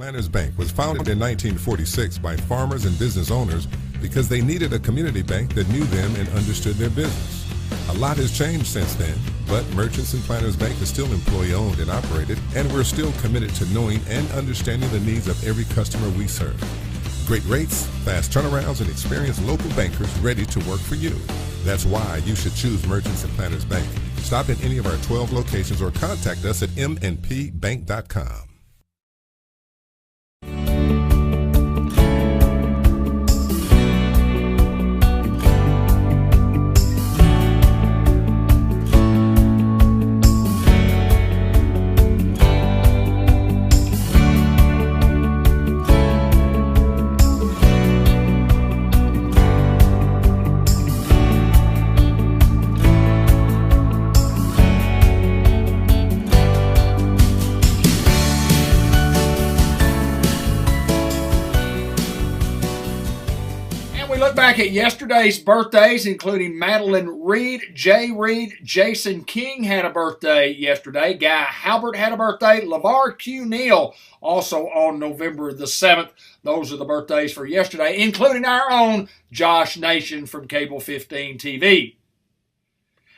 Planters Bank was founded in 1946 by farmers and business owners because they needed a community bank that knew them and understood their business. A lot has changed since then, but Merchants and Planters Bank is still employee-owned and operated, and we're still committed to knowing and understanding the needs of every customer we serve. Great rates, fast turnarounds, and experienced local bankers ready to work for you. That's why you should choose Merchants and Planters Bank. Stop in any of our 12 locations or contact us at mnpbank.com. Back at yesterday's birthdays, including Madeline Reed, Jay Reed, Jason King had a birthday yesterday. Guy Halbert had a birthday. LeVar Q. Neal also on November the 7th. Those are the birthdays for yesterday, including our own Josh Nation from Cable 15 TV.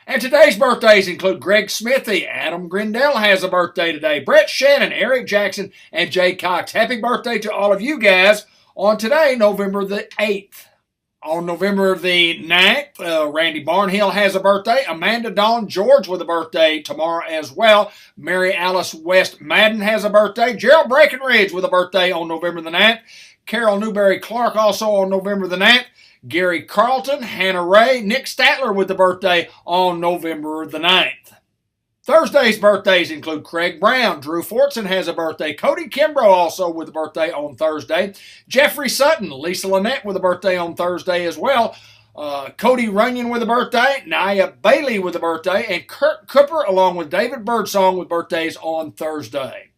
And today's birthdays include Greg Smithy. Adam Grindell has a birthday today. Brett Shannon, Eric Jackson, and Jay Cox. Happy birthday to all of you guys on today, November the 8th. On November the 9th, Randy Barnhill has a birthday. Amanda Dawn George with a birthday tomorrow as well. Mary Alice West Madden has a birthday. Gerald Breckenridge with a birthday on November the 9th. Carol Newberry Clark also on November the 9th. Gary Carlton, Hannah Ray, Nick Statler with the birthday on November the 9th. Thursday's birthdays include Craig Brown. Drew Fortson has a birthday. Cody Kimbrough also with a birthday on Thursday. Jeffrey Sutton, Lisa Lynette with a birthday on Thursday as well. Cody Runyon with a birthday. Nia Bailey with a birthday. And Kurt Cooper along with David Birdsong with birthdays on Thursday.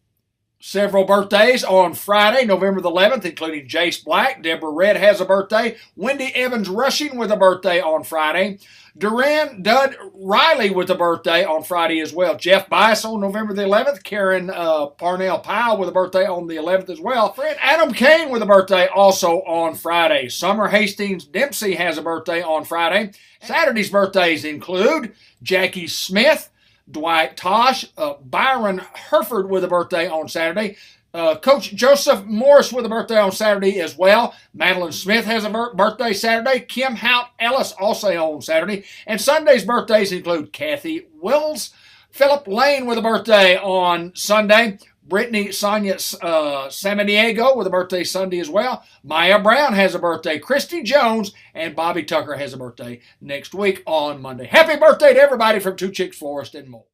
Several birthdays on Friday, November the 11th, including Jace Black. Deborah Red has a birthday. Wendy Evans Rushing with a birthday on Friday. Duran Dud Riley with a birthday on Friday as well. Jeff Bice on November the 11th. Karen Parnell Powell with a birthday on the 11th as well. Friend Adam Kane with a birthday also on Friday. Summer Hastings Dempsey has a birthday on Friday. Saturday's birthdays include Jackie Smith, Dwight Tosh, Byron Herford with a birthday on Saturday. Coach Joseph Morris with a birthday on Saturday as well. Madeline Smith has a birthday Saturday. Kim Hout Ellis also on Saturday. And Sunday's birthdays include Kathy Wills, Philip Lane with a birthday on Sunday. Brittany Sonia Samaniego with a birthday Sunday as well. Maya Brown has a birthday. Christy Jones and Bobby Tucker has a birthday next week on Monday. Happy birthday to everybody from Two Chicks Florist and more.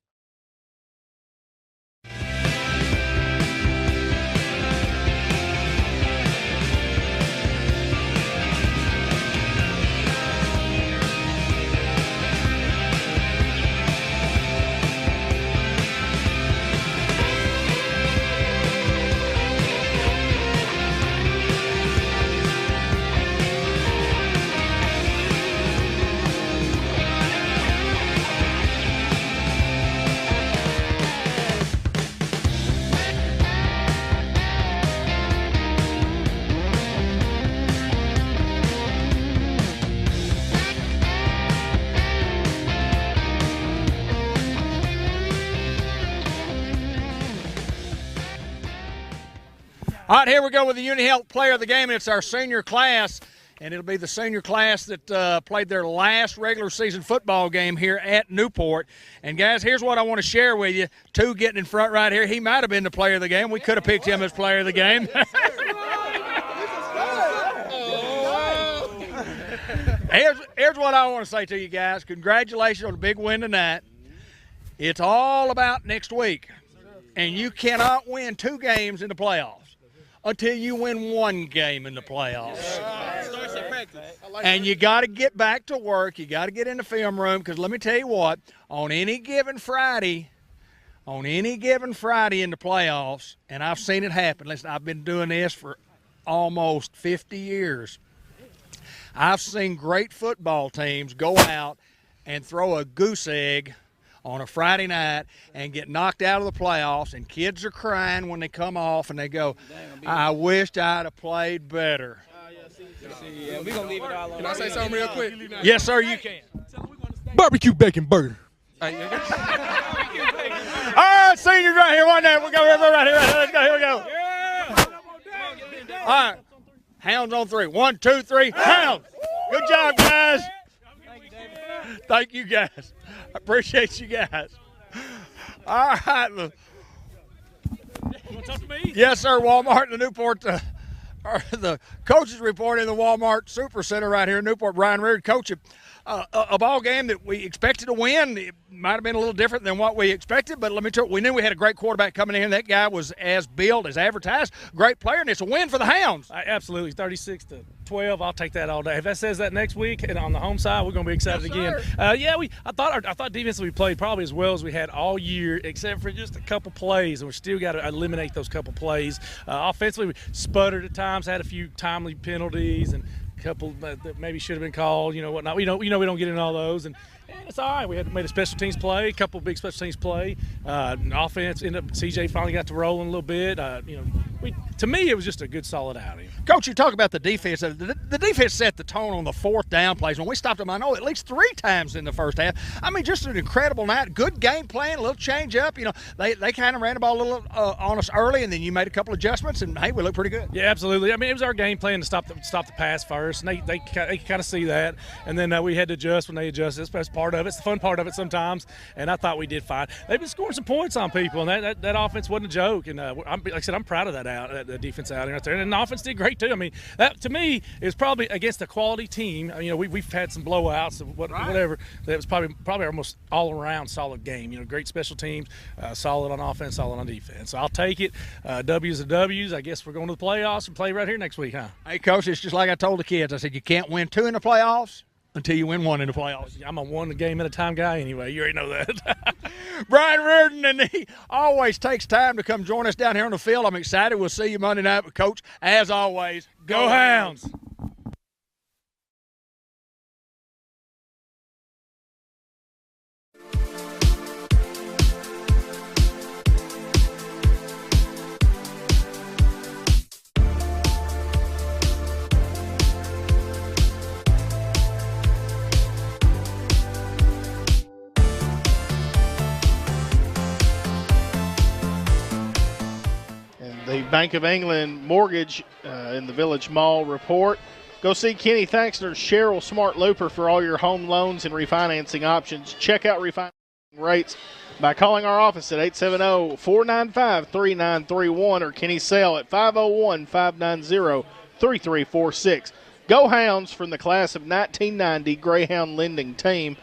All right, here we go with the UniHealth Player of the Game, and it's our senior class, and it'll be the senior class that played their last regular season football game here at Newport. And, guys, here's what I want to share with you. Two getting in front right here. He might have been the player of the game. We could have picked him as player of the game. Here's what I want to say to you guys. Congratulations on the big win tonight. It's all about next week, and you cannot win 2 games in the playoffs until you win 1 game in the playoffs. And you got to get back to work. You got to get in the film room, because let me tell you what, on any given Friday in the playoffs, and I've seen it happen. Listen, I've been doing this for almost 50 years. I've seen great football teams go out and throw a goose egg on a Friday night and get knocked out of the playoffs, and kids are crying when they come off and they go, I wished I'd have played better. Yeah, we gonna leave it all on. Can I say something real quick? Yes, sir, you can. Barbecue bacon burger. All right, seniors right here. One there. We'll go right here. Let's go. Here we go. All right. Hounds on 3. 1, 2, 3. Hounds. Good job, guys. Thank you, guys. I appreciate you guys. All right. You want to talk to me? Yes, sir. Walmart, the Newport. The coaches report in the Walmart Super Center right here in Newport. Brian Reard, coach, a ball game that we expected to win. It might have been a little different than what we expected, but let me tell you, we knew we had a great quarterback coming in. That guy was as billed, as advertised. Great player, and it's a win for the Hounds. Absolutely, 36-12. I'll take that all day. If that says that next week and on the home side, we're going to be excited again. I thought defensively we played probably as well as we had all year, except for just a couple plays, and we still got to eliminate those couple plays. Offensively, we sputtered at times, had a few timely penalties, and a couple that maybe should have been called. Whatnot. We don't get in all those, and it's all right. We made a special teams play, a couple of big special teams play. Offense ended up. CJ finally got to rolling a little bit. To me, it was just a good, solid outing. Coach, you talk about the defense. The defense set the tone on the 4th down plays. When we stopped them, I know at least 3 times in the first half. I mean, just an incredible night. Good game plan, a little change up. They kind of ran the ball a little on us early, and then you made a couple adjustments, and hey, we looked pretty good. Yeah, absolutely. I mean, it was our game plan to stop the pass first, and they kind of see that, and then we had to adjust when they adjusted. That's part of it. It's the fun part of it sometimes, and I thought we did fine. They've been scoring some points on people, and that offense wasn't a joke. And like I said, I'm proud of the defense outing right there, and the offense did great too. I mean, that to me is probably against a quality team. We've had some blowouts, whatever. That was probably our most all-around solid game. Great special teams, solid on offense, solid on defense. So I'll take it. W's are W's. I guess we're going to the playoffs and play right here next week, huh? Hey, Coach, it's just like I told the kids. I said you can't win 2 in the playoffs until you win 1 in the playoffs. I'm a one-game-at-a-time guy anyway. You already know that. Brian Reardon, and he always takes time to come join us down here on the field. I'm excited. We'll see you Monday night. But, Coach, as always, go Hounds! The Bank of England Mortgage in the Village Mall report. Go see Kenny Thaxter's Cheryl Smart Looper for all your home loans and refinancing options. Check out refinancing rates by calling our office at 870-495-3931 or Kenny Sale at 501-590-3346. Go Hounds from the class of 1990 Greyhound lending team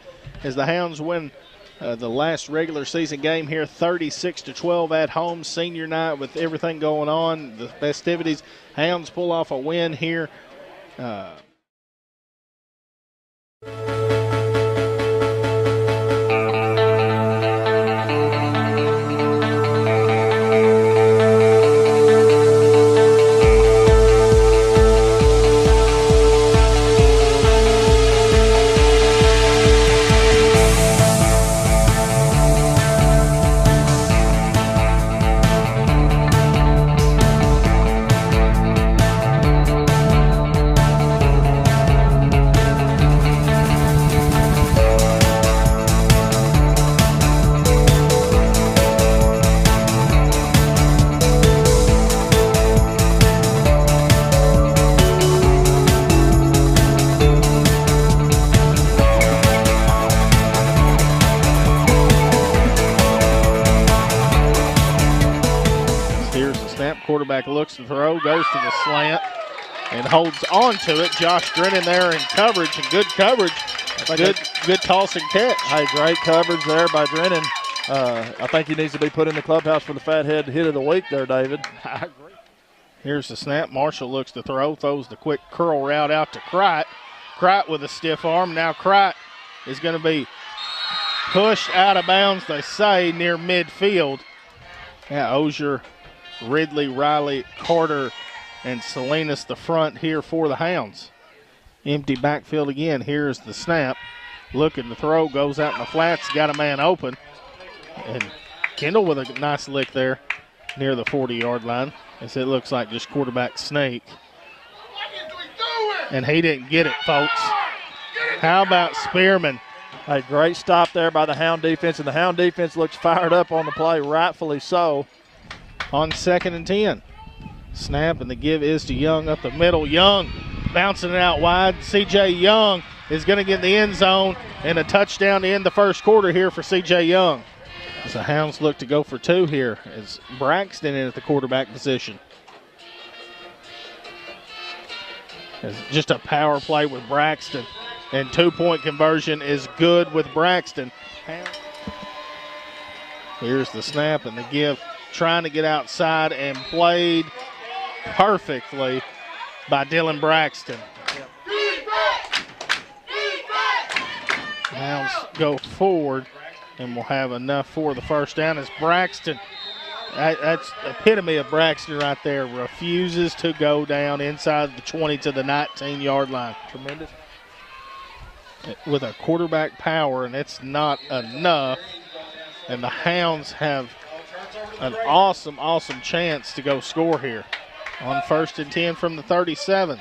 as the Hounds win the last regular season game here, 36-12 at home. Senior night with everything going on, the festivities. Hounds pull off a win here. Quarterback looks to throw, goes to the slant, and holds on to it. Josh Drennan there in coverage, and good coverage. Good toss and catch. Hey, great coverage there by Drennan. I think he needs to be put in the clubhouse for the fathead hit of the week there, David. I agree. Here's the snap. Marshall looks to throw, throws the quick curl route out to Crite. Crite with a stiff arm. Now Crite is going to be pushed out of bounds, they say, near midfield. Yeah, Ozier, Ridley, Riley, Carter, and Salinas the front here for the Hounds. Empty backfield again. Here's the snap. Looking to throw, goes out in the flats, got a man open. And Kendall with a nice lick there near the 40-yard line, as it looks like just quarterback sneak. And he didn't get it, folks. How about Spearman? A great stop there by the Hound defense, and the Hound defense looks fired up on the play, rightfully so. On 2nd and 10. Snap, and the give is to Young up the middle. Young bouncing it out wide. C.J. Young is going to get in the end zone, and a touchdown to end the first quarter here for C.J. Young. As the Hounds look to go for 2 here, as Braxton in at the quarterback position. It's just a power play with Braxton, and 2-point conversion is good with Braxton. Here's the snap and the give, trying to get outside, and played perfectly by Dylan Braxton. Hounds go forward, and we'll have enough for the first down as Braxton, that's epitome of Braxton right there, refuses to go down inside the 20 to the 19-yard line. Tremendous. With a quarterback power, and it's not enough. And the Hounds have an awesome, awesome chance to go score here. On 1st and 10 from the 37.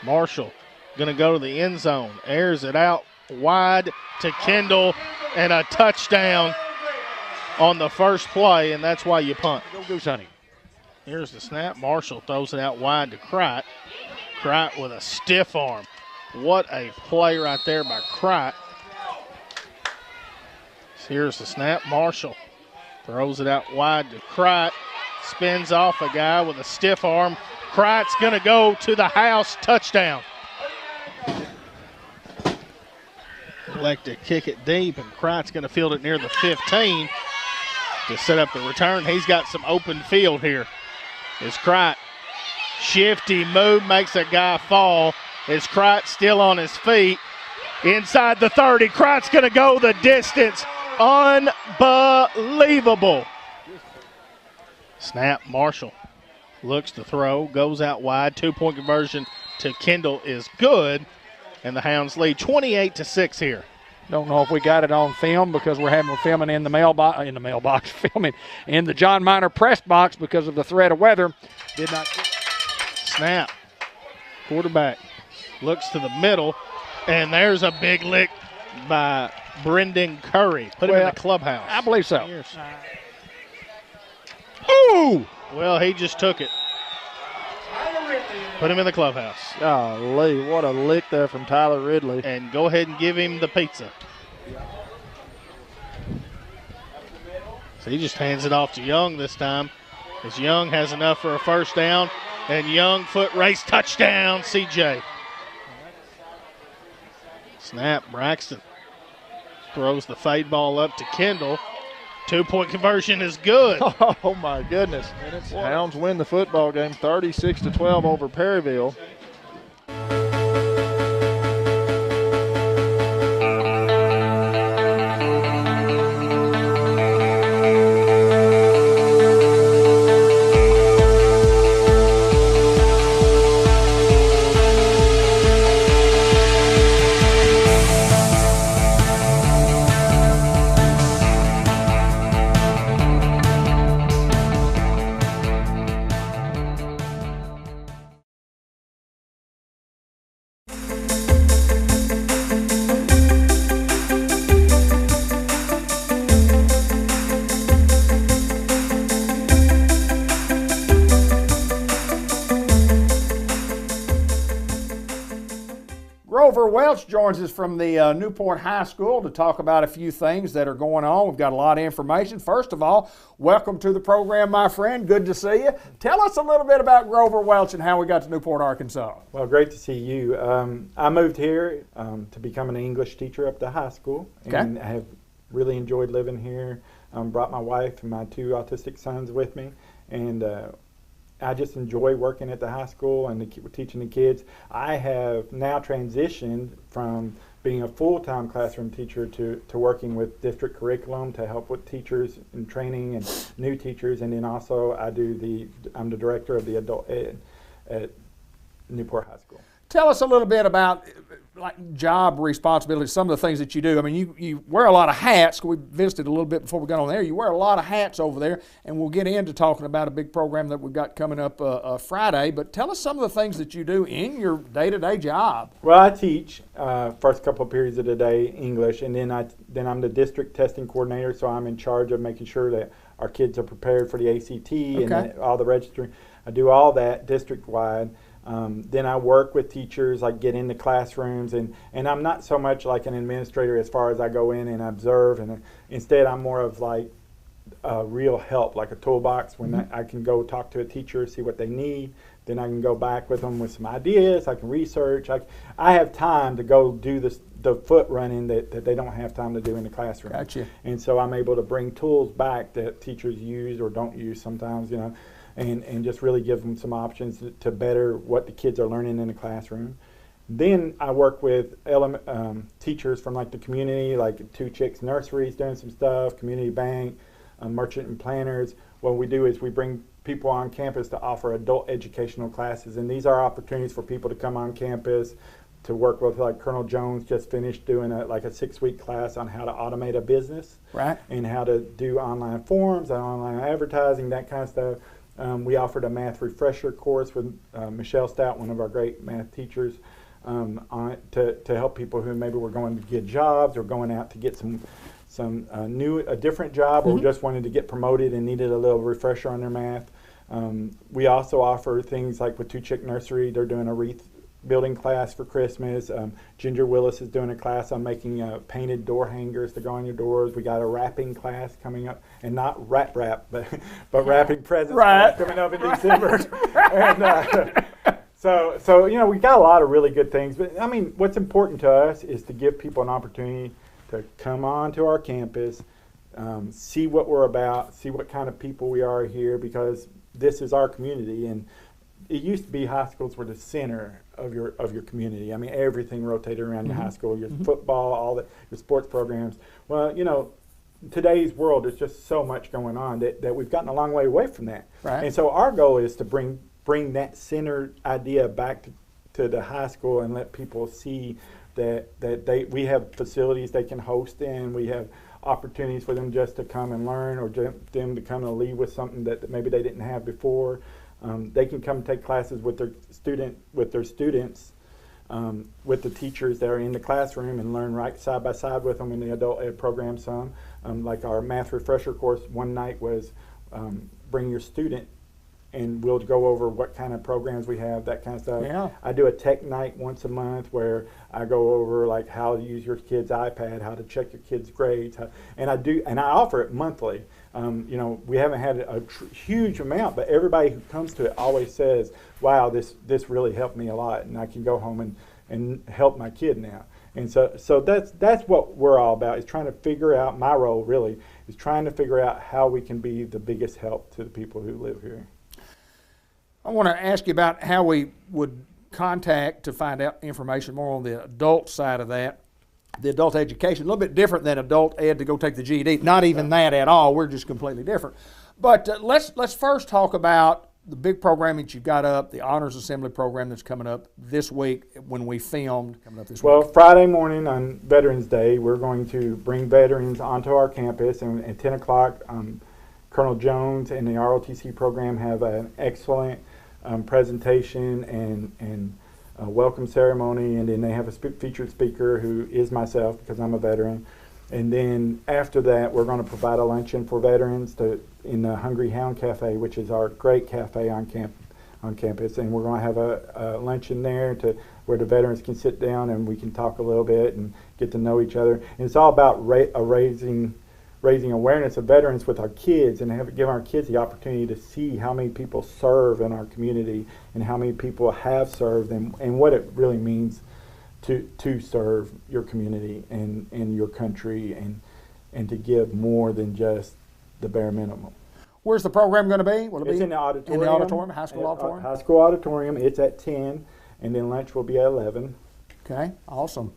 Marshall going to go to the end zone. Airs it out wide to Kendall, and a touchdown on the first play, and that's why you punt. Go Goose Hunting. Here's the snap. Marshall throws it out wide to Crite. Crite with a stiff arm. What a play right there by Crite. Here's the snap. Marshall throws it out wide to Crite. Spins off a guy with a stiff arm. Crite's going to go to the house. Touchdown. Elect to kick it deep, and Crite's going to field it near the 15 to set up the return. He's got some open field here. As Crite, shifty move, makes a guy fall. As Crite still on his feet. Inside the 30, Crite's going to go the distance. Unbelievable. Snap, Marshall looks to throw, goes out wide. 2-point conversion to Kendall is good, and the Hounds lead 28-6 here. Don't know if we got it on film because we're having filming in the mailbox, filming in the John Minor press box because of the threat of weather. Did not. Snap. Quarterback looks to the middle, and there's a big lick by Brendan Curry. Put him in the clubhouse. I believe so. Ooh! Well, he just took it. Put him in the clubhouse. Golly, what a lick there from Tyler Ridley. And go ahead and give him the pizza. So he just hands it off to Young this time, as Young has enough for a first down. And Young foot race touchdown, CJ. Snap, Braxton throws the fade ball up to Kendall. 2-point conversion is good. Oh, my goodness. Hounds win the football game 36-12 over Perryville. Grover Welch joins us from the Newport High School to talk about a few things that are going on. We've got a lot of information. First of all, welcome to the program, my friend. Good to see you. Tell us a little bit about Grover Welch and how we got to Newport, Arkansas. Well, great to see you. I moved here to become an English teacher up to high school, and I have really enjoyed living here. Brought my wife and my 2 autistic sons with me, and I just enjoy working at the high school and teaching the kids. I have now transitioned from being a full-time classroom teacher to working with district curriculum to help with teachers and training and new teachers, and then also I'm the director of the adult ed at Newport High School. Tell us a little bit about like job responsibilities, some of the things that you do. I mean, you wear a lot of hats. We visited a little bit before we got on there. You wear a lot of hats over there, and we'll get into talking about a big program that we've got coming up Friday. But tell us some of the things that you do in your day-to-day job. Well, I teach first couple of periods of the day English, and then I'm the district testing coordinator, so I'm in charge of making sure that our kids are prepared for the ACT and all the registering. I do all that district-wide. Then I work with teachers, like get into classrooms, and I'm not so much like an administrator as far as I go in and observe, and instead I'm more of like real help, like a toolbox when I can go talk to a teacher, see what they need, then I can go back with them with some ideas, I can research, I have time to go do the foot running that they don't have time to do in the classroom. Gotcha. And so I'm able to bring tools back that teachers use or don't use sometimes, you know, and just really give them some options to better what the kids are learning in the classroom. Then I work with teachers from like the community, like Two Chicks Nurseries doing some stuff, Community Bank, Merchant and Planners. What we do is we bring people on campus to offer adult educational classes, and these are opportunities for people to come on campus to work with, like Colonel Jones just finished doing a 6-week class on how to automate a business, right, and how to do online forms and online advertising, that kind of stuff. We offered a math refresher course with Michelle Stout, one of our great math teachers, on it to help people who maybe were going to get jobs or going out to get a different job, or just wanted to get promoted and needed a little refresher on their math. We also offer things like with Two Chick Nursery, they're doing a wreath building class for Christmas. Ginger Willis is doing a class on making painted door hangers to go on your doors. We got a wrapping class coming up, and not wrap, but wrapping presents coming up in December. And so you know, we got a lot of really good things. But I mean, what's important to us is to give people an opportunity to come on to our campus, see what we're about, see what kind of people we are here, because this is our community. And it used to be high schools were the center of your community. I mean, everything rotated around your high school, your football, all your sports programs. Well, you know, today's world is just so much going on that we've gotten a long way away from that. Right. And so our goal is to bring that idea back to the high school and let people see that we have facilities they can host in. We have opportunities for them just to come and learn, or them to come and leave with something that maybe they didn't have before. They can come take classes with their students, with the teachers that are in the classroom, and learn right side by side with them in the adult ed program some. Like our math refresher course, one night was bring your student, and we'll go over what kind of programs we have, that kind of stuff. Yeah. I do a tech night once a month where I go over like how to use your kid's iPad, how to check your kid's grades, and I offer it monthly. You know, we haven't had a huge amount, but everybody who comes to it always says, wow, this really helped me a lot, and I can go home and help my kid now. And so that's what we're all about, is trying to figure out, my role really is trying to figure out how we can be the biggest help to the people who live here. I want to ask you about how we would contact to find out information more on the adult side of that. The adult education, a little bit different than adult ed to go take the GED. Not even that at all. We're just completely different. But let's first talk about the big program that you've got up, the Honors Assembly program that's coming up this week when we filmed. Coming up this week. Well, Friday morning on Veterans Day, we're going to bring veterans onto our campus, and at 10 o'clock, Colonel Jones and the ROTC program have an excellent presentation and welcome ceremony, and then they have a featured speaker who is myself, because I'm a veteran. And then after that, we're going to provide a luncheon for veterans in the Hungry Hound Cafe, which is our great cafe on campus. And we're going to have a luncheon there where the veterans can sit down and we can talk a little bit and get to know each other. And it's all about raising awareness of veterans with our kids, and give our kids the opportunity to see how many people serve in our community and how many people have served, and what it really means to serve your community and your country, and to give more than just the bare minimum. Where's the program going to be? Will it It's be in the auditorium. In the auditorium, high school auditorium? High school auditorium. It's at 10, and then lunch will be at 11. Okay, awesome.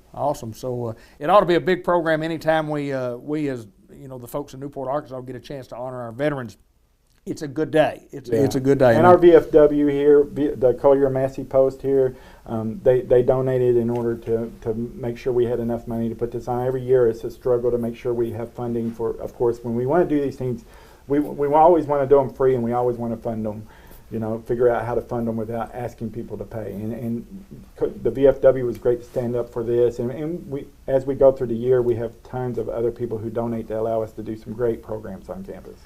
So it ought to be a big program anytime we as the folks in Newport, Arkansas, get a chance to honor our veterans it's a good day. It's a good day. And our VFW here, the Collier Massey Post here, they donated in order to make sure we had enough money to put this on. Every year it's a struggle to make sure we have funding for, of course, when we want to do these things, we always want to do them free, and we always want to fund them, figure out how to fund them without asking people to pay. And the VFW was great to stand up for this. And we, as we go through the year, we have tons of other people who donate to allow us to do some great programs on campus.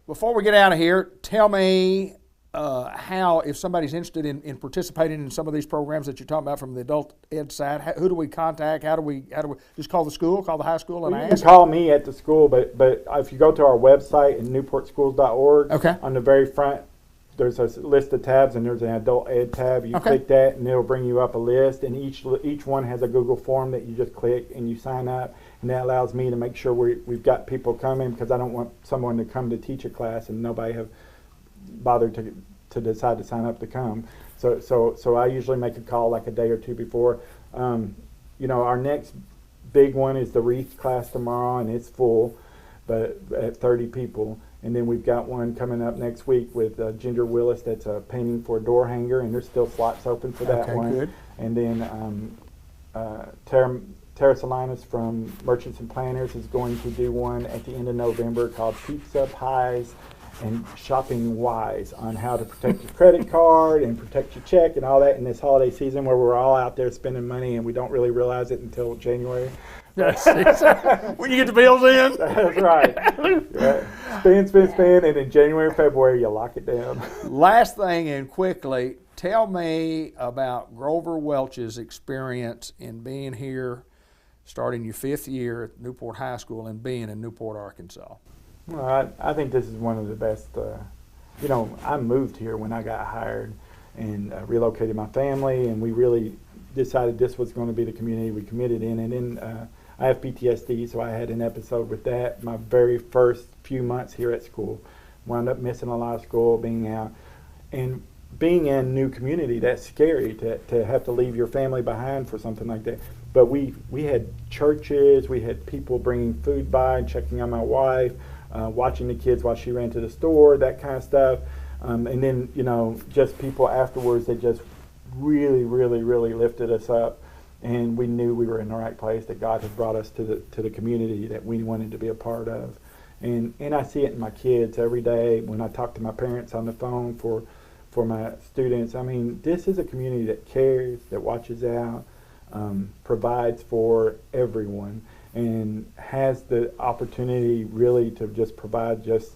Before we get out of here, tell me how, if somebody's interested in participating in some of these programs that you're talking about from the adult ed side, who do we contact? How do we just call the school, call the high school, and You ask? can call me at the school, but if you go to our website at newportschools.org, okay, on the very front, there's a list of tabs, and there's an adult ed tab. You click that, and it'll bring you up a list, and each one has a Google form that you just click and you sign up. And that allows me to make sure we've got people coming, because I don't want someone to come to teach a class and nobody have bothered to decide to sign up to come. So I usually make a call like a day or two before. Our next big one is the wreath class tomorrow, and it's full, but at 30 people. And then we've got one coming up next week with Ginger Willis that's painting for a door hanger, and there's still slots open for that one. Good. And then Tara Salinas from Merchants and Planners is going to do one at the end of November called Pizza, Pies, and Shopping Wise, on how to protect your credit card and protect your check and all that in this holiday season where we're all out there spending money and we don't really realize it until January. When you get the bills in. That's right. Spend, and in January, February, you lock it down. Last thing, and quickly, tell me about Grover Welch's experience in being here, starting your 5th year at Newport High School and being in Newport, Arkansas. Well, I think this is one of the best. I moved here when I got hired and relocated my family, and we really decided this was going to be the community we committed in. And then I have PTSD, so I had an episode with that. My very first few months here at school, wound up missing a lot of school, being out. And being in a new community, that's scary to have to leave your family behind for something like that. But we had churches, we had people bringing food by and checking on my wife, watching the kids while she ran to the store, that kind of stuff. And then, just people afterwards that just really, really, really lifted us up. And we knew we were in the right place, that God had brought us to the community that we wanted to be a part of. And I see it in my kids every day when I talk to my parents on the phone for my students. I mean, this is a community that cares, that watches out, provides for everyone, and has the opportunity really to just provide just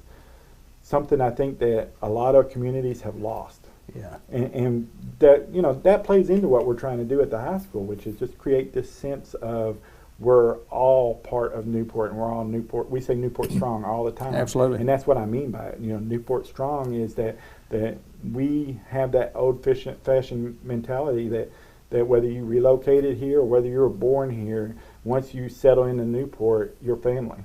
something I think that a lot of communities have lost. Yeah. And that, that plays into what we're trying to do at the high school, which is just create this sense of we're all part of Newport, and we're all Newport. We say Newport Strong all the time. Absolutely. And that's what I mean by it. Newport Strong is that we have that old-fashioned mentality that whether you relocated here or whether you were born here, once you settle into Newport, you're family.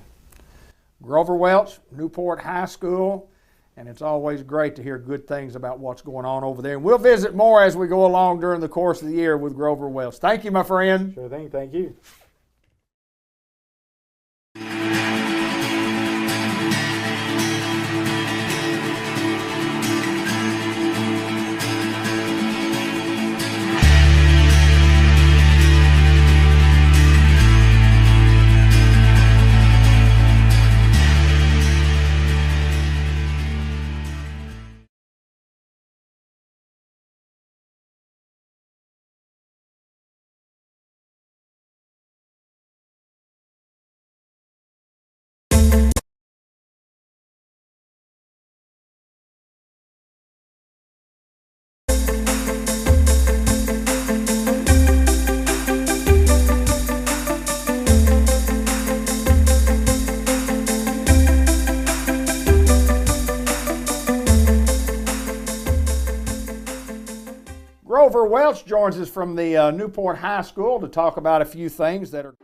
Grover Welch, Newport High School, and it's always great to hear good things about what's going on over there. And we'll visit more as we go along during the course of the year with Grover Welch. Thank you, my friend. Sure thing. Thank you. Grover Welch joins us from the Newport High School to talk about a few things that are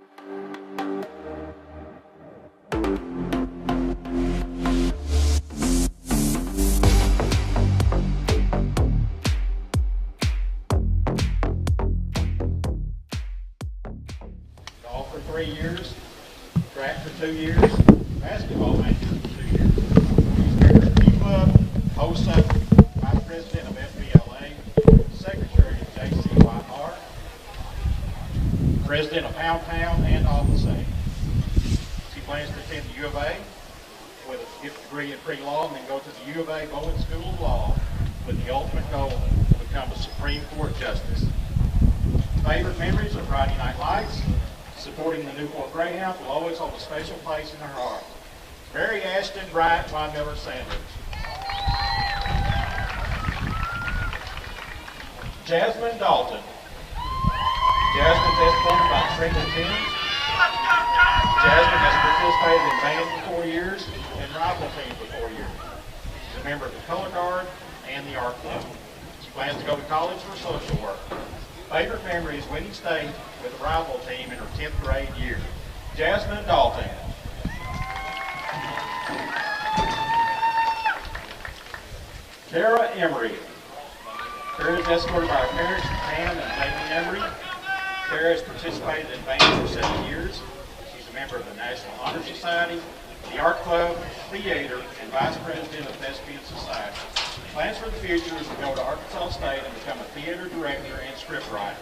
golf for 3 years, track for 2 years, basketball matches for 2 years. Keep up. pre-law and then go to the U of A Bowen School of Law with the ultimate goal to become a Supreme Court Justice. Favorite memories of Friday Night Lights. Supporting the Newport Greyhounds will always hold a special place in her heart. Mary Ashton Bryant Von Miller Sanders. Jasmine Dalton. Jasmine's escorted by Trenton Timms. Jasmine has participated in band for 4 years and rifle team for 4 years. She's a member of the Color Guard and the Art Club. She plans to go to college for social work. Favorite memory is winning state with the rifle team in her 10th grade year. Jasmine Dalton. Kara Emery. Kara is escorted by her parents, Pam and Jamie Emery. Kara has participated in band for 7 years. She's a member of the National Honor Society, the Art Club, theater, and vice president of Thespian Society. Plans for the future is to go to Arkansas State and become a theater director and scriptwriter.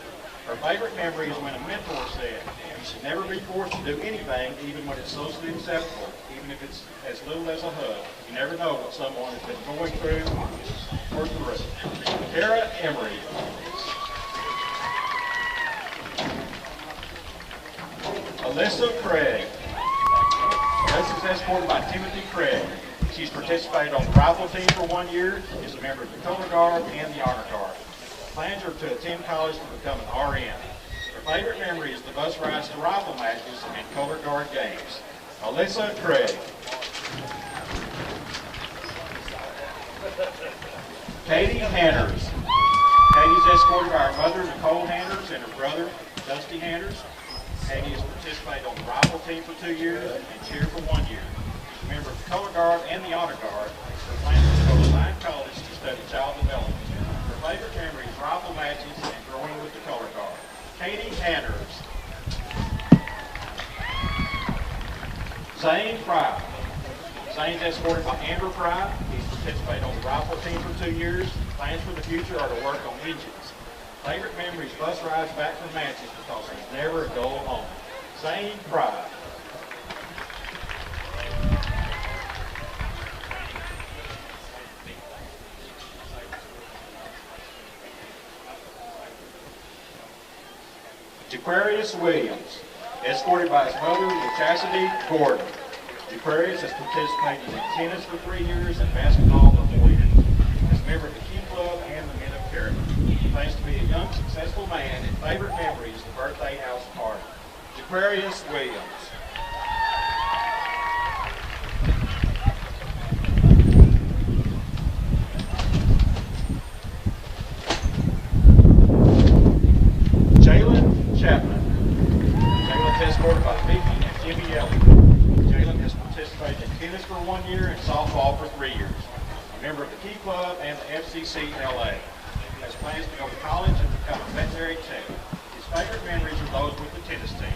Her favorite memory is when a mentor said, "You should never be forced to do anything, even when it's socially acceptable, even if it's as little as a hug. You never know what someone has been going through or through." Kara Emery. Alyssa Craig. Alyssa's escorted by Timothy Craig. She's participated on the rifle team for 1 year, is a member of the Color Guard and the Honor Guard. Plans are to attend college to become an RN. Her favorite memory is the bus rides to rifle matches and Color Guard games. Alyssa Craig. Katie Hanners. Katie's escorted by her mother, Nicole Hanners, and her brother, Dusty Hanners. Katie has participated on the rifle team for 2 years and cheered for 1 year. She's a member of the Color Guard and the Honor Guard. Her plans are to go to Lyon College to study child development. Her favorite memory is rifle matches and growing with the Color Guard. Katie Hanners. Zane Fry. Zane's escorted by Amber Fry. He's participated on the rifle team for 2 years. Plans for the future are to work on engines. Favorite memories, bus rides back from matches because he's never a dull moment. Zane Fry. Jaquarius Williams, escorted by his mother, Chastity Gordon. Jaquarius has participated in tennis for 3 years and basketball for 4 years. As a member of the Key Club and the Men of Character. He plans to be a young, successful man, and favorite memory is the birthday house party. Jaquarius Williams. Jalen Chapman. Jalen's escorted by Vicky and Jimmy Elliott. Jalen has participated in tennis for 1 year and softball for 3 years. A member of the Key Club and the FCC LA. Has plans to go to college and become a veterinary tech. His favorite memories are those with the tennis team.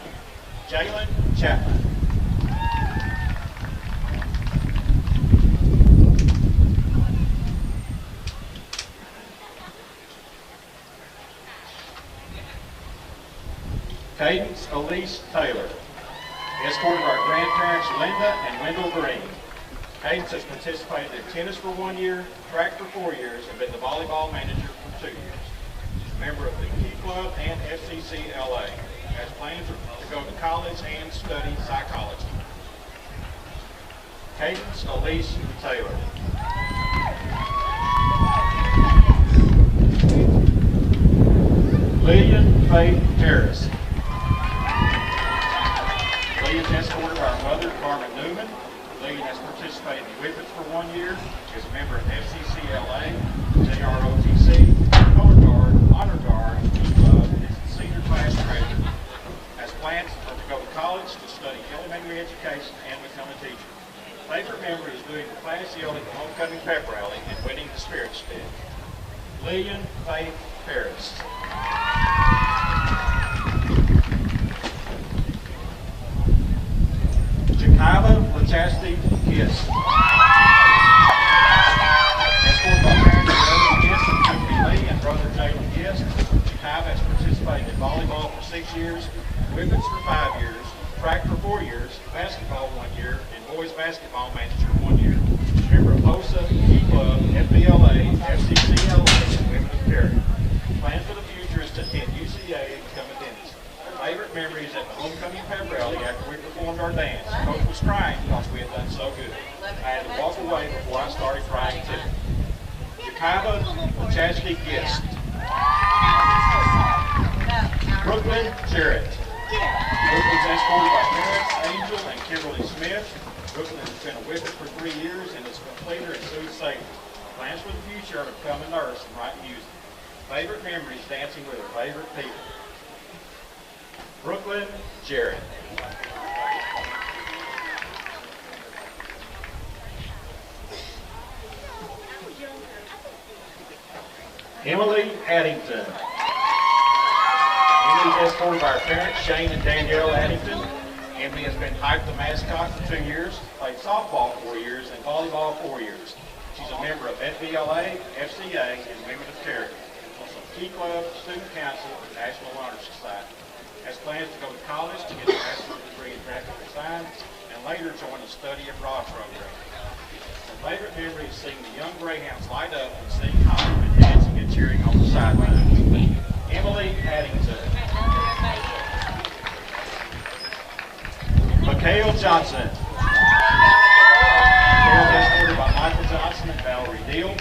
Jalen Chapman. Cadence Elise Taylor. Escorted by our grandparents Linda and Wendell Green. Cadence has participated in tennis for 1 year, track for 4 years, and been the volleyball manager for 2 years. She's a member of the Key Club and FCC LA. Has plans to go to college and study psychology. Cadence Elise Taylor. Lillian Faith Harris. Lillian's escorted by her mother, Carmen Newman. Lillian has participated in Whippets for 1 year, is a member of FCC LA, JROTC, Color Guard, Honor Guard, Club, and is the senior class treasurer. Has plans to go to college to study elementary education and become a teacher. Favorite memory is doing the class yield at the homecoming pep rally and winning the spirit stick. Lillian Faith Harris. Jakiva LaChastity Kiss. Escorted by parents Joseph Kiss and Tiffany Lee and brother Jalen Kiss. Jakiva has participated in volleyball for 6 years, Whippets for 5 years, track for 4 years, basketball 1 year, and boys basketball manager 1 year. started crying too. Jakaiba Chastity Gist. Brooklyn Jarrett. Brooklyn's escorted by parents Angel and Kimberly Smith. Brooklyn has been a whippet for 3 years and is a completer in food safety. Plans for the future are to become a nurse and write music. Favorite memories dancing with her favorite people. Brooklyn Jarrett. Emily Addington. Emily is escorted by her parents, Shane and Danielle Addington. Emily has been Hype the mascot for 2 years, played softball 4 years, and volleyball 4 years. She's a member of FBLA, FCA, and Women of Character. Also Key Club, Student Council, and National Honor Society. Has plans to go to college to get a bachelor's degree in graphic design, and later join the study abroad program. Her favorite memory is seeing the young Greyhounds light up and sing high and dancing and cheering on the sidelines. Emily Addington. Mikhail Johnson. Mikhail is escorted by Michael Johnson and Valerie Deal.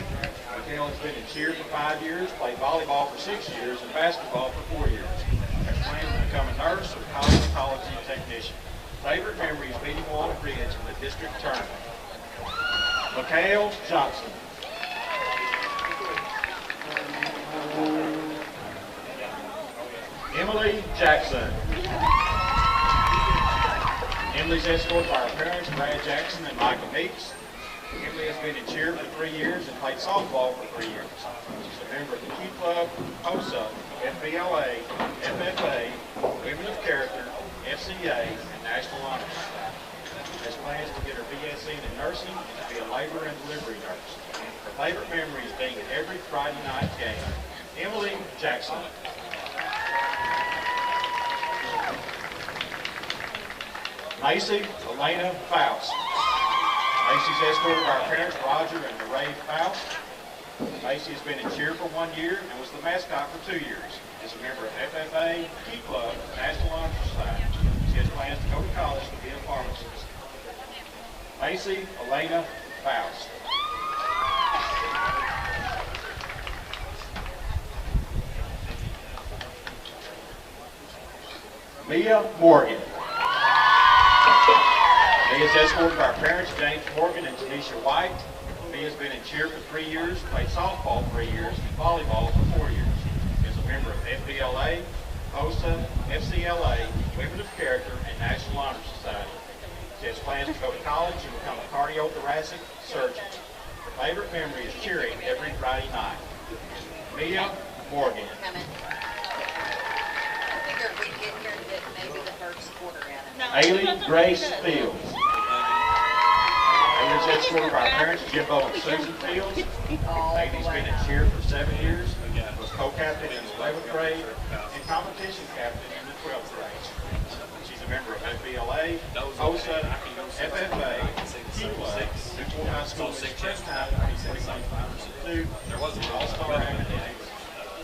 Mikhail has been in cheer for 5 years, played volleyball for 6 years, and basketball for 4 years. Has plans to become a nurse or cosmetology technician. Favorite memory is beating Walter Bridge in the district tournament. Mikhail Johnson. Emily Jackson. Emily's escorted by her parents, Brad Jackson and Michael Meeks. Emily has been in cheer for 3 years and played softball for 3 years. She's a member of the Key Club, HOSA, FBLA, FFA, Women of Character, FCA, and National Honor Society. Has plans to get her BSc in nursing and to be a labor and delivery nurse. Her favorite memory is being at every Friday night game. Emily Jackson. Macy Elena Faust. Macy's escorted by her parents, Roger and Ray Faust. Macy has been in cheer for 1 year and was the mascot for 2 years. Is a member of FFA, Key Club, National Honor Society. She has plans to go to college to be a pharmacist. Macy Elena Faust. Mia Morgan. Mia is escorted by her parents, James Morgan and Tanisha White. Mia has been in cheer for 3 years, played softball 3 years, and volleyball for 4 years. Is a member of FBLA, HOSA, FCLA, Women of Character, and National Honor Society. She has plans to go to college and become a cardiothoracic surgeon. Her favorite memory is cheering every Friday night. Mia Morgan. Ailey Grace Fields. Ailey's escorted by her parents, Jimbo and Susan Fields. Ailey's been in cheer for 7 years, was co-captain in the 11th grade, and competition captain in the 12th grade. She's a member of FBLA, HOSA, FFA, Key Club, Newport High School Express Time, 2022, All-Star Academics.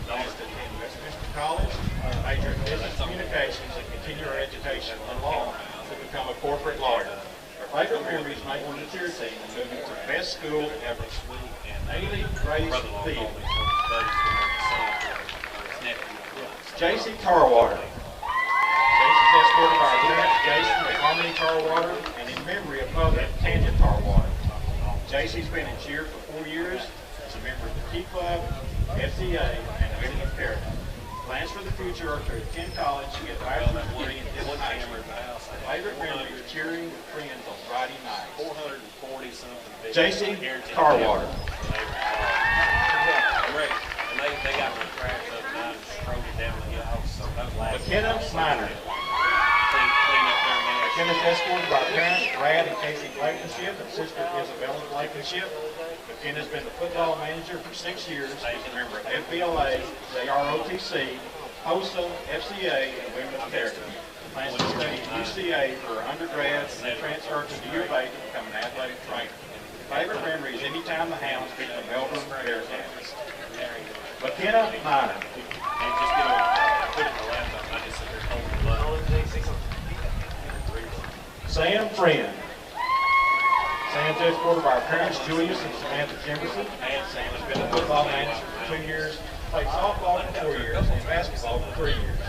Plans to attend Westminster College, major in business communications, and continue her education in law to become a corporate lawyer. Her favorite memories making the cheer team and moving to the best school ever. Ailey Grace Fields. J.C. Tarwater. J.C.'s escorted by her parents, Jason and Harmony Tarwater, and in memory of mother, Tanya Tarwater. J.C.'s been in cheer for 4 years, is a member of the Key Club, FCA, and Women of Character. Plans for the future are to attend college and get a bachelor's degree in diplomacy. Favorite memory is cheering with friends on Friday nights. 440 something. J.C. Tarwater. They got my trash up and I strode it down the hill. So that was last. McKenna Minor. McKenna's escorted by parents Brad and Casey Blankenship and sister Isabella Blankenship. McKenna's been the football manager for 6 years. She's a member of FBLA, JROTC, HOSA, FCA, and Women of Character. Plans to study at UCA for her undergrad and then transfer to the U of A to become an athletic trainer. Favorite memory is anytime the Hounds beat the Melbourne Bearcats. McKenna Minor. Sam Friend. Sam's escorted by our parents, Julius and Samantha Jefferson. Sam has been a football manager for 2 years, played softball for 4 years, and basketball for 3 years.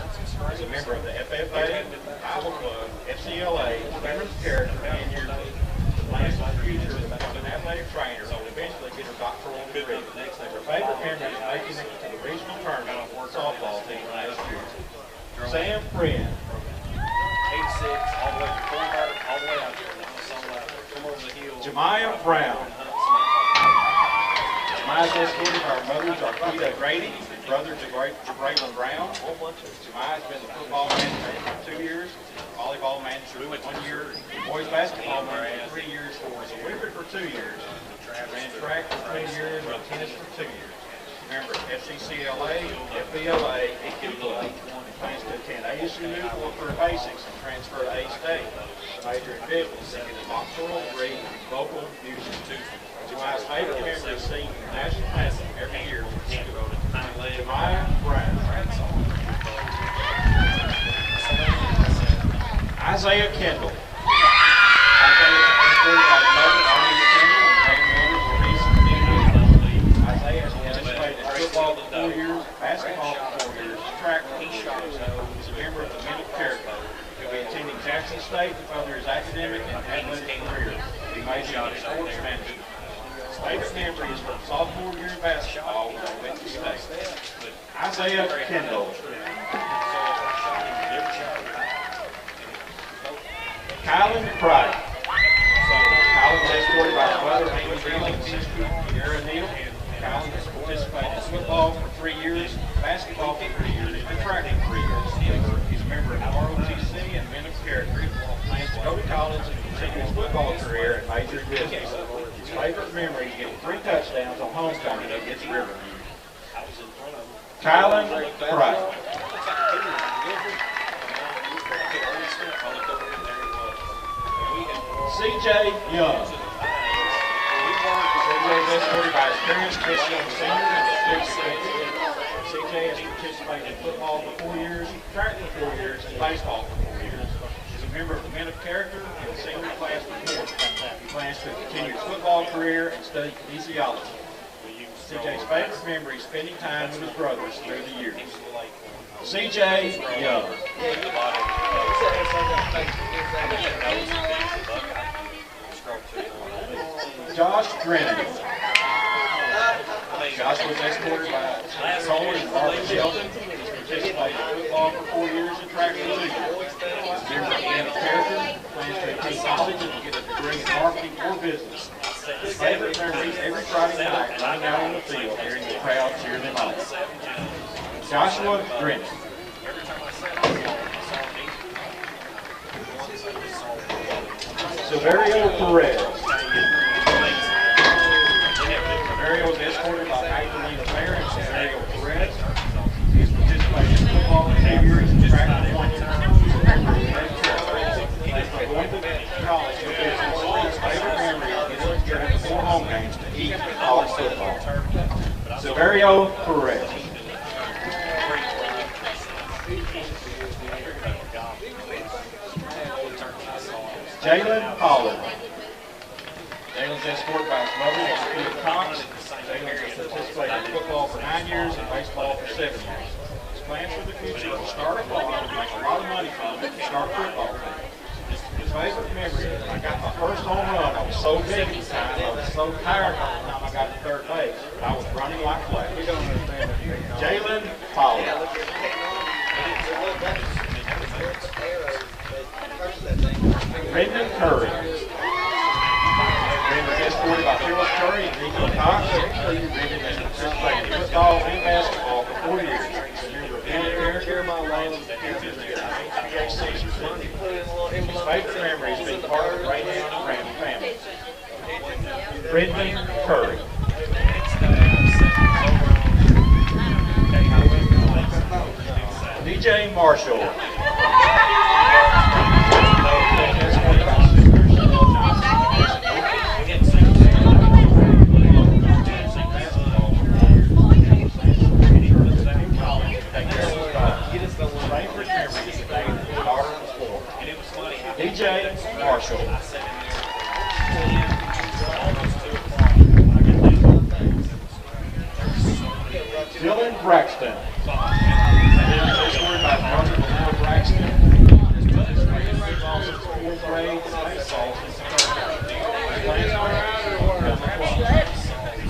He's a member of the FFA, Bible Club, FCLA, Veterans Charity, and Year League. Plans for the future is to become an athletic trainer and eventually get her doctoral degree. Her favorite memory is making it to the regional tournament for softball team last year. Sam Friend. 86, all the way to Fulmer, all the way out there. Come over the hill. Jemiah Brown. Jemiah's escorted by our mother, Jarquita Grady, and brother, Jabraylon Brown. Jemiah's been the football manager for 2 years, volleyball manager for 1 year, boys basketball manager for 3 years, was a whipper for 2 years, ran track for 3 years, and tennis for 2 years. Remember, FCCLA, FBLA, and Q Club. Plans to attend ASU Newport for basics and transfer to A-State. Major in business, seeking a doctoral degree in vocal music. Jemiah's favorite memory is singing the national anthem every year with school. Jemiah Brown. Isaiah Kendall. Isaiah is escorted by his mother, Arlene Kendall, and grandmother, Louise Kendall. Isaiah has participated in football for 4 years, basketball for 4 years, track for 4 years. He's a member of the Men of Character. He'll be attending Jackson State to further his academic and athletic career. He majored in sports management. His favorite memory is from sophomore year in basketball with Winston State. Isaiah Kendall. Kylan Price. Kylan's escorted by his mother, Amy Reeling, sister, Yara Neal. Kylan has participated in football for 3 years, basketball for 3 years, and track for 3 years. He's a member of ROTC and Men of Character. Plans to go to college and continue his football career and major in business. His favorite memory is getting 3 touchdowns on homecoming against Riverview. Kylan Price. CJ Young. CJ is escorted by his parents, Chris Young Sr. and CJ has participated in football for 4 years, track for 4 years, and baseball for 4 years. He's a member of the Men of Character and the senior class before. He plans to continue his football career and study kinesiology. CJ's favorite memory is spending time with his brothers through the years. CJ Young. Josh Drennan. Josh was escorted by Cole and Barbara Shelton. He's participated in football for 4 years and track for 2 years. He's a member of the Men of Character, plans to attend college and get a degree in marketing or business. His favorite memory is every Friday night running out on the field, hearing the crowd cheer them on. Joshua Drennan. Silverio Perez. Silverio is escorted by Magdalena Fair and Silverio Perez. He has participated in football for 2 years and track for 1 year. He's going to college for business. His favorite memory is getting together before home games to eat college football. Silverio Perez. Jalen Pollard. Jalen's escorted by his mother, Sophia Cox. Jalen has participated in football for 9 years and baseball for 7 years. His plans for the future are to start a farm, make a lot of money from it, and start football. His favorite memory is I got my first home run. I was so big at the time, I was so tired by the time I got to third base, but I was running like flash. Jalen Pollard. Brendan Curry. Brendan is escorted by Phyllis Curry and Nico Cox. Brendan has participated in football and basketball for 4 years. He's a member of the Character, HVAC. His favorite memory has been part of the Greyhound and Graham family. Brendan Curry. DJ Marshall. DJ Marshall. Braxton. Escorted by Brother Lamar Braxton. Football since 4th grade, baseball since 3rd grade.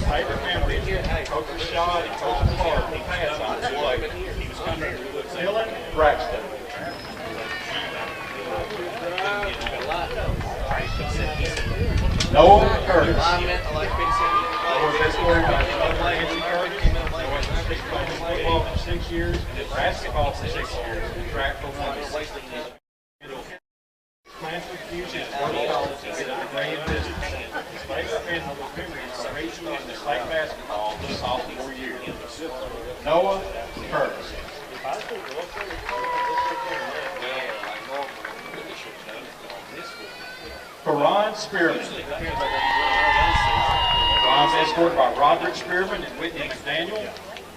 Favorite memories, Coach Rashad and Coach Clark, he passed on his leg. He was coming to Dylan Braxton. Noah Curtis. Noah was escorted by Nancy Curtis. Noah has played football for 6 years and basketball for 6 years and track for 1 year. Plans for the future is go to college and get a degree in business. His favorite memories are regional and state basketball for sophomore year. Noah Curtis. Karan Spearman. Karan's escorted by Roderick Spearman and Whitney McDaniel.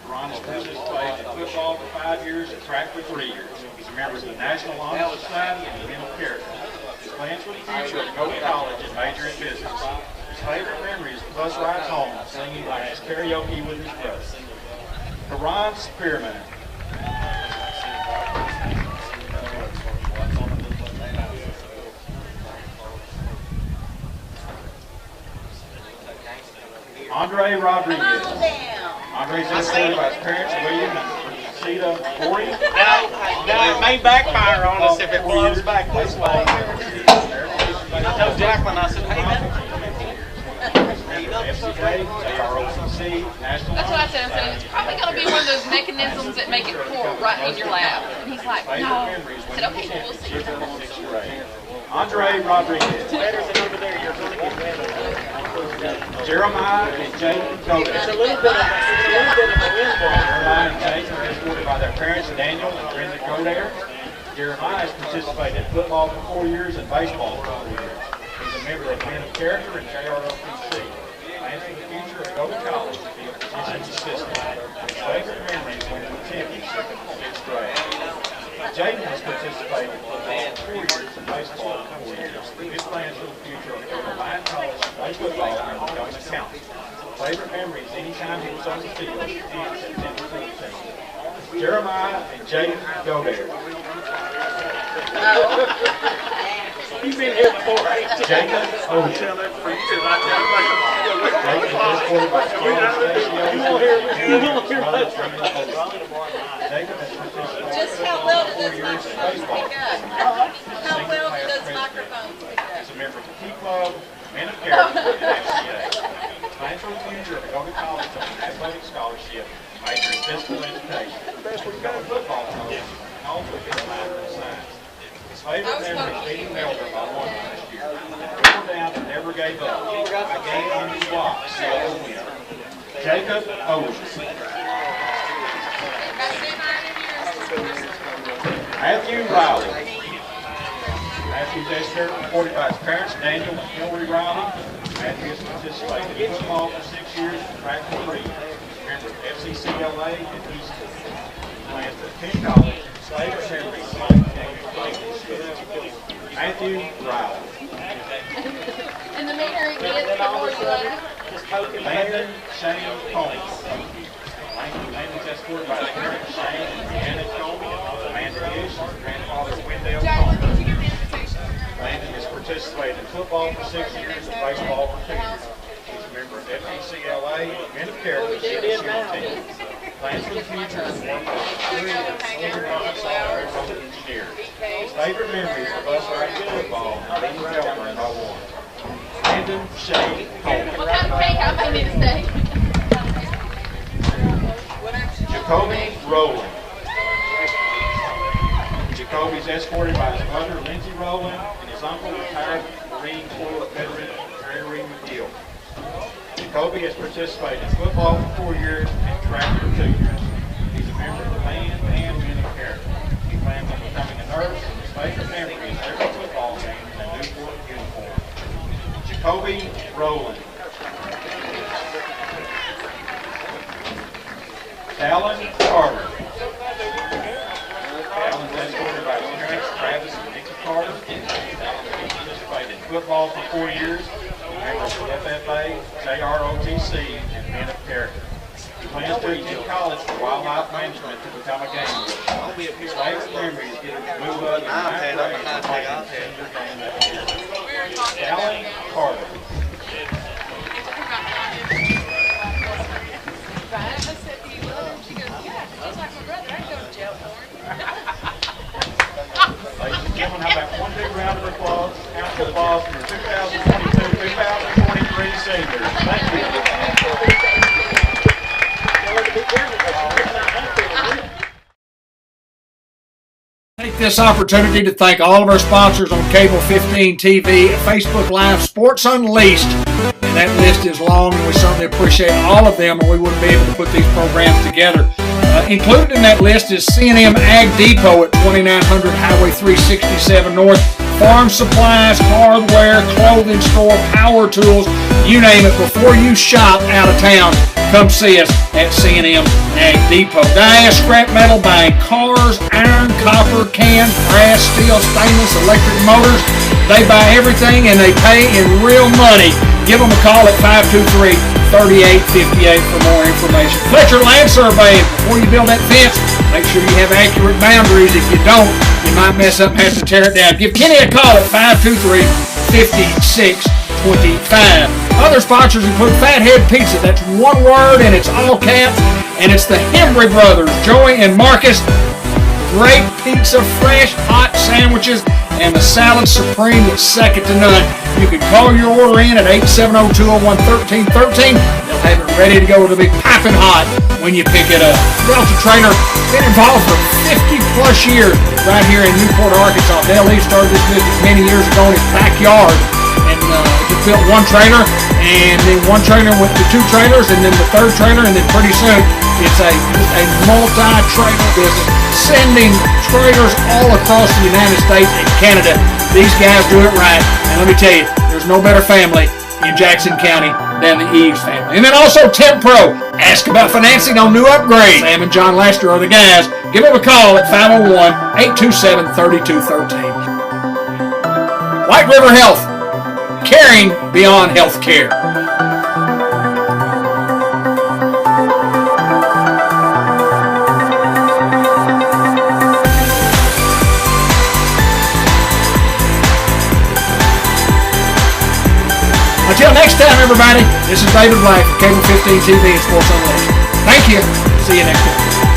Karan has participated in football for 5 years and track for 3 years. He's a member of the National Honor Society and the Men of Character. His plans for the future are to go to college and major in business. His favorite memory is the bus rides home, singing like his karaoke with his brother. Karan Spearman. Andre Rodriguez. Andre's escorted by his parents, William and Rosita Corey. Now it may backfire on us if it blows back this way. I told Jacqueline, I said, hey, FCK, JROTC, National. That's what I said. I said, it's probably going to be one of those mechanisms that make it pour right in your lap. And he's like, no. I said, okay, well, we'll see. Andre Rodriguez. Jeremiah and Jaden Goder. It's a little bit of a wind blow. Jeremiah and Jaden are escorted by their parents, Daniel and Brenda Goder. Jeremiah has participated in football for 4 years and baseball for 4 years. He's a member of the Men of Character and JROTC. Plans for the future are go to college to be a physician's assistant. His favorite memory is when he attended 6th grade. Jaden has participated in football for 4 years and baseball for 4 years. His plans for the future are to go to Lyon College to play football and become an accountant. Favorite memories anytime he was on the field is September 14th. Jeremiah and Jaden Goder. You've been here before, ain't you? Jacob Owen. Jacob is escorted by Jacob has participated Just how well do those microphones pick up? How well do those microphones pick up? He's a member of the Key Club, Men of Character, and FCA. Plans for the future are to go to college on an athletic scholarship, major in physical education, become a football coach, and also get a minor in science. His favorite memory is beating Melbourne by 1 last year. Never down and never gave up. I gave him his block, so he'll win. Jacob Owens. Matthew Riley. Matthew's escorted by his parents, Daniel and Hillary Riley. Matthew has participated in football for 6 years and track for 3 years. Member of FCCLA and Easton. Plans to attend college and save a memory of Matthew Riley. And the meter it gets the more you love it. Landon Shane Combs. Landon's escorted by his parents, Shane and Deanna Combs. Amanda Gish and grandfather Wendell Combs. Landon has participated in football for 6 years and baseball for 2 years. He's a member of FCCLA and Men of Character team. Plans for the future is to work with engineer. His favorite memories are bus riding football and beating Melbourne by 1. Landon Shane Combs. What kind of cake I may need to say? Jacoby Rowland. Jacoby's escorted by his mother, Lindsay Rowland, and his uncle, retired Marine Corps veteran, Harry McGill. Jacoby has participated in football for 4 years and track for 2 years. He's a member of the band and Men of Character. He plans on becoming a nurse, and his favorite memory is every football game in a Newport uniform. Jacoby Rowland. Alan Carter. Alan's escorted by his parents, Travis and Nikki Carter. Alan has participated in football for 4 years, members of FFA, JROTC, and Men of Character. Plans to attend college for wildlife management to become a game warden. Stay with Emory is getting to move up in ninth grade and play in the senior game that year. Allie Carter. Ladies and gentlemen, how about one big round of applause for the Boston 2022-2023 seniors. Thank you. Take this opportunity to thank all of our sponsors on Cable 15 TV, Facebook Live, Sports Unleashed. And that list is long, and we certainly appreciate all of them, or we wouldn't be able to put these programs together. Included in that list is C&M Ag Depot at 2900 Highway 367 North. Farm supplies, hardware, clothing store, power tools, you name it. Before you shop out of town, come see us at C&M Ag Depot. Dia Scrap Metal, buying cars, iron, copper, can, brass, steel, stainless, electric motors. They buy everything and they pay in real money. Give them a call at 523-3858 for more information. Fletcher Land Survey. Before you build that fence, make sure you have accurate boundaries. If you don't, you might mess up and have to tear it down. Give Kenny a call at 523-5625. Other sponsors include Fathead Pizza. That's one word and it's all caps. And it's the Hembry Brothers, Joey and Marcus. Great pizza, fresh, hot sandwiches, and the salad supreme that's second to none. You can call your order in at 870-201-1313. They'll have it ready to go. It'll be piping hot when you pick it up. Delta Trailer, been involved for 50 plus years right here in Newport, Arkansas. Dale Lee started this business many years ago in his backyard. And just built one trailer, and then one trailer went to two trailers, and then the third trailer, and then pretty soon it's a multi-trailer business, sending trailers all across the United States and Canada. These guys do it right, and let me tell you, there's no better family in Jackson County than the Eves family. And then also Temp Pro. Ask about financing on new upgrades. Sam and John Laster are the guys. Give them a call at 501-827-3213. White River Health. Caring beyond health care. Until next time, everybody, this is David Black from Cable 15 TV and Sports Unleashed. Thank you. See you next time.